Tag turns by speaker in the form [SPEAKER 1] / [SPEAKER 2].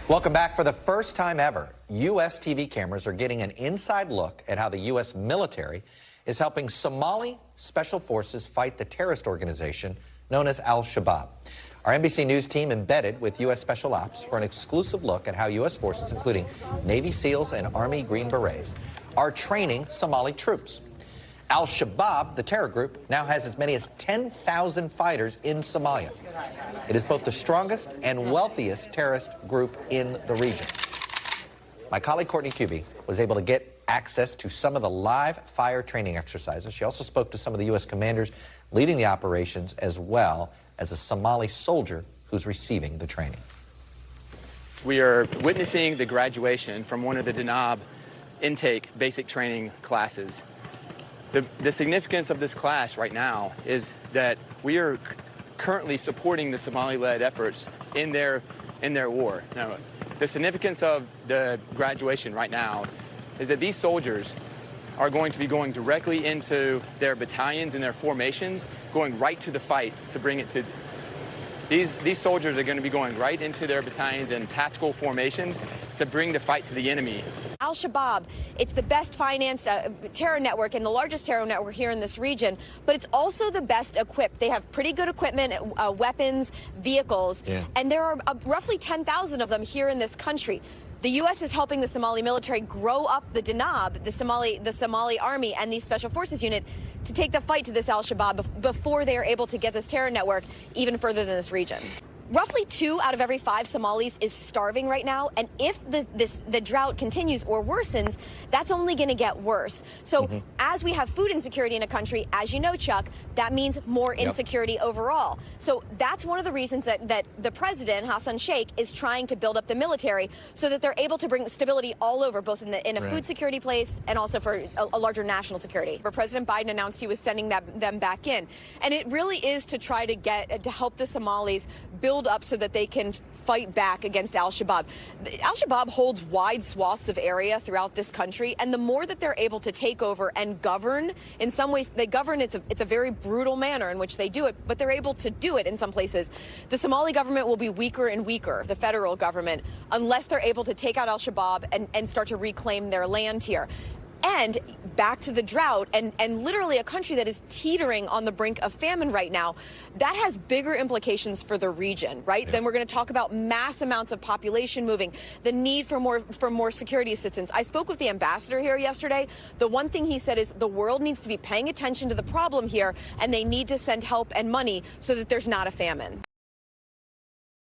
[SPEAKER 1] Welcome back. For the first time ever, U.S. TV cameras are getting an inside look at how the U.S. military is helping Somali special forces fight the terrorist organization known as Al-Shabaab. Our NBC News team embedded with U.S. Special Ops for an exclusive look at how U.S. forces, including Navy SEALs and Army Green Berets, are training Somali troops. Al-Shabaab, the terror group, now has as many as 10,000 fighters in Somalia. It is both the strongest and wealthiest terrorist group in the region. My colleague Courtney Cubey was able to get access to some of the live fire training exercises. She also spoke to some of the U.S. commanders leading the operations, as well as a Somali soldier who's receiving the training.
[SPEAKER 2] We are witnessing the graduation from one of the Danab intake basic training classes. The significance of this class right now is that we are currently supporting the Somali-led efforts in their war. Now, the significance of the graduation right now is that these soldiers are going to be going directly into their battalions and their formations, going right to the fight to bring it to... These soldiers are going to be going right into their battalions and tactical formations to bring the fight to the enemy.
[SPEAKER 3] Al-Shabaab, it's the best financed terror network and the largest terror network here in this region, but it's also the best equipped. They have pretty good equipment, weapons, vehicles, and there are roughly 10,000 of them here in this country. The U.S. is helping the Somali military grow up the Danab, the Somali army, and the Special Forces unit to take the fight to this Al-Shabaab before they are able to get this terror network even further than this region. Roughly 2 out of every 5 Somalis is starving right now, and if the drought continues or worsens, that's only going to get worse. So as we have food insecurity in a country, as you know, Chuck, that means more insecurity overall. So that's one of the reasons that the president, Hassan Sheikh, is trying to build up the military so that they're able to bring stability all over, both in a food security place and also for a larger national security. Where President Biden announced he was sending them back in. And it really is to try to help the Somalis build up so that they can fight back against Al-Shabaab. Al-Shabaab holds wide swaths of area throughout this country, and the more that they're able to take over and govern, in some ways they govern, it's a very brutal manner in which they do it, but they're able to do it in some places. The Somali government will be weaker and weaker, the federal government, unless they're able to take out Al-Shabaab and start to reclaim their land here. And back to the drought and literally a country that is teetering on the brink of famine right now, that has bigger implications for the region, right? Then we're going to talk about mass amounts of population moving, the need for more security assistance. I spoke with the ambassador here yesterday. The one thing he said is the world needs to be paying attention to the problem here, and they need to send help and money so that there's not a famine.